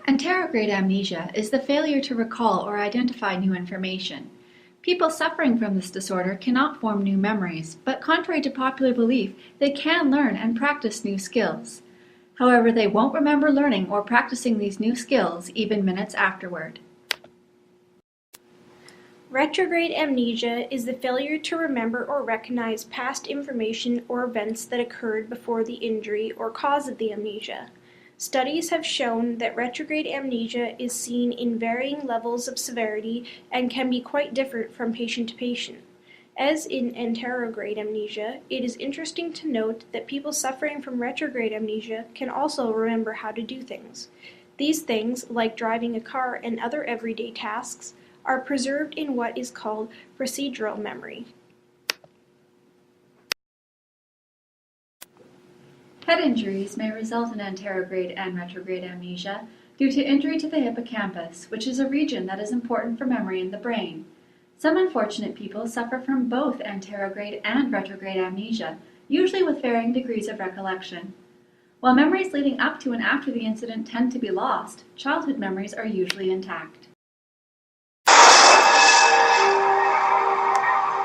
Anterograde amnesia is the failure to recall or identify new information. People suffering from this disorder cannot form new memories, but contrary to popular belief, they can learn and practice new skills. However, they won't remember learning or practicing these new skills even minutes afterward. Retrograde amnesia is the failure to remember or recognize past information or events that occurred before the injury or cause of the amnesia. Studies have shown that retrograde amnesia is seen in varying levels of severity and can be quite different from patient to patient. As in anterograde amnesia, it is interesting to note that people suffering from retrograde amnesia can also remember how to do things. These things, like driving a car and other everyday tasks, are preserved in what is called procedural memory. Head injuries may result in anterograde and retrograde amnesia due to injury to the hippocampus, which is a region that is important for memory in the brain. Some unfortunate people suffer from both anterograde and retrograde amnesia, usually with varying degrees of recollection. While memories leading up to and after the incident tend to be lost, childhood memories are usually intact.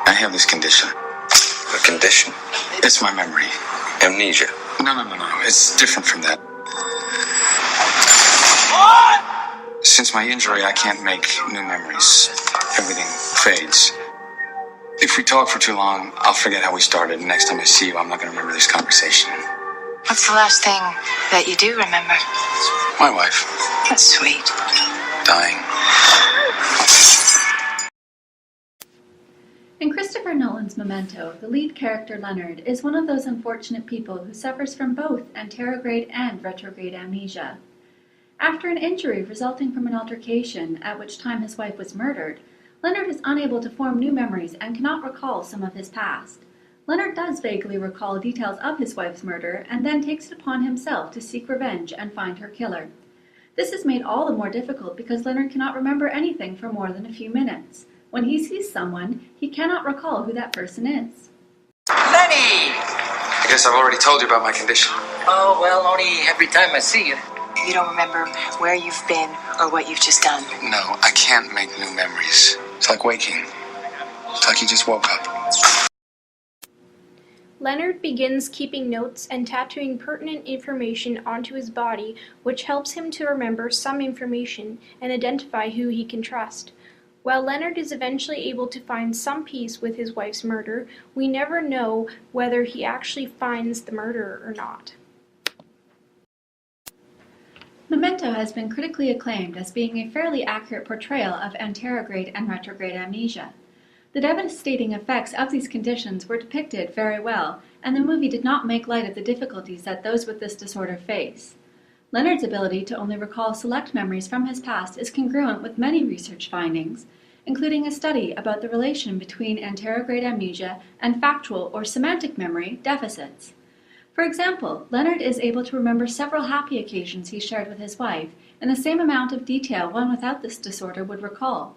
I have this condition. A condition? It's my memory. Amnesia. No. It's different from that. Since my injury, I can't make new memories. Everything fades. If we talk for too long, I'll forget how we started. Next time I see you, I'm not going to remember this conversation. What's the last thing that you do remember? My wife. That's sweet. Dying. In Christopher Nolan's Memento, the lead character Leonard is one of those unfortunate people who suffers from both anterograde and retrograde amnesia. After an injury resulting from an altercation, at which time his wife was murdered, Leonard is unable to form new memories and cannot recall some of his past. Leonard does vaguely recall details of his wife's murder and then takes it upon himself to seek revenge and find her killer. This is made all the more difficult because Leonard cannot remember anything for more than a few minutes. When he sees someone, he cannot recall who that person is. Lenny! I guess I've already told you about my condition. Oh, well, only every time I see you. You don't remember where you've been or what you've just done. No, I can't make new memories. It's like waking. It's like you just woke up. Leonard begins keeping notes and tattooing pertinent information onto his body, which helps him to remember some information and identify who he can trust. While Leonard is eventually able to find some peace with his wife's murder, we never know whether he actually finds the murderer or not. Memento has been critically acclaimed as being a fairly accurate portrayal of anterograde and retrograde amnesia. The devastating effects of these conditions were depicted very well, and the movie did not make light of the difficulties that those with this disorder face. Leonard's ability to only recall select memories from his past is congruent with many research findings, including a study about the relation between anterograde amnesia and factual or semantic memory deficits. For example, Leonard is able to remember several happy occasions he shared with his wife in the same amount of detail one without this disorder would recall.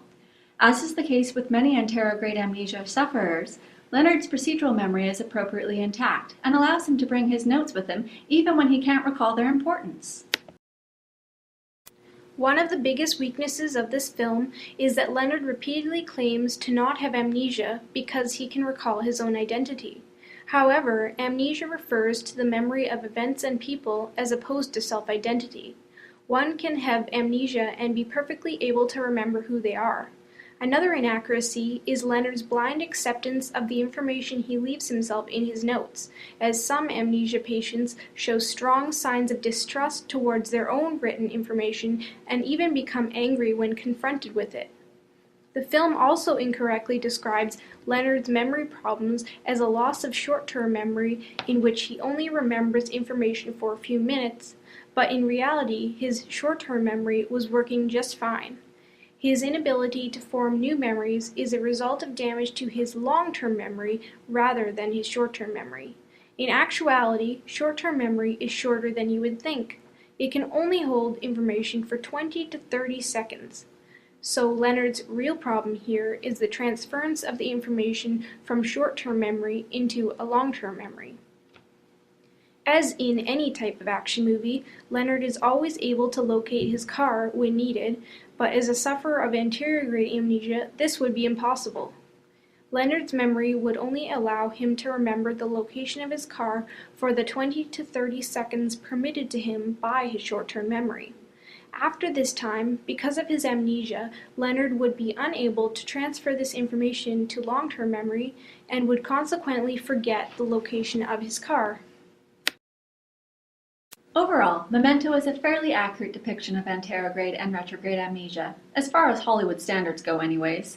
As is the case with many anterograde amnesia sufferers, Leonard's procedural memory is appropriately intact and allows him to bring his notes with him even when he can't recall their importance. One of the biggest weaknesses of this film is that Leonard repeatedly claims to not have amnesia because he can recall his own identity. However, amnesia refers to the memory of events and people as opposed to self-identity. One can have amnesia and be perfectly able to remember who they are. Another inaccuracy is Leonard's blind acceptance of the information he leaves himself in his notes, as some amnesia patients show strong signs of distrust towards their own written information and even become angry when confronted with it. The film also incorrectly describes Leonard's memory problems as a loss of short-term memory in which he only remembers information for a few minutes, but in reality his short-term memory was working just fine. His inability to form new memories is a result of damage to his long-term memory rather than his short-term memory. In actuality, short-term memory is shorter than you would think. It can only hold information for 20 to 30 seconds. So Leonard's real problem here is the transference of the information from short-term memory into a long-term memory. As in any type of action movie, Leonard is always able to locate his car when needed, but as a sufferer of anterograde amnesia, this would be impossible. Leonard's memory would only allow him to remember the location of his car for the 20 to 30 seconds permitted to him by his short-term memory. After this time, because of his amnesia, Leonard would be unable to transfer this information to long-term memory and would consequently forget the location of his car. Overall, Memento is a fairly accurate depiction of anterograde and retrograde amnesia, as far as Hollywood standards go anyways.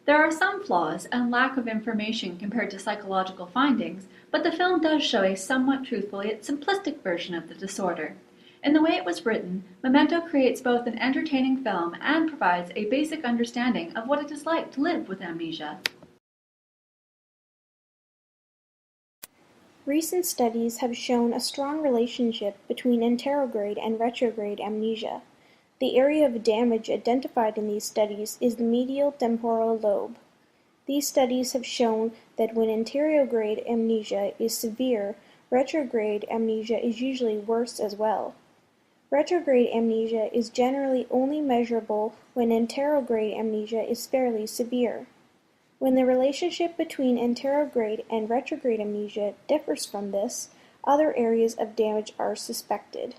There are some flaws and lack of information compared to psychological findings, but the film does show a somewhat truthful yet simplistic version of the disorder. In the way it was written, Memento creates both an entertaining film and provides a basic understanding of what it is like to live with amnesia. Recent studies have shown a strong relationship between anterograde and retrograde amnesia. The area of damage identified in these studies is the medial temporal lobe. These studies have shown that when anterograde amnesia is severe, retrograde amnesia is usually worse as well. Retrograde amnesia is generally only measurable when anterograde amnesia is fairly severe. When the relationship between anterograde and retrograde amnesia differs from this, other areas of damage are suspected.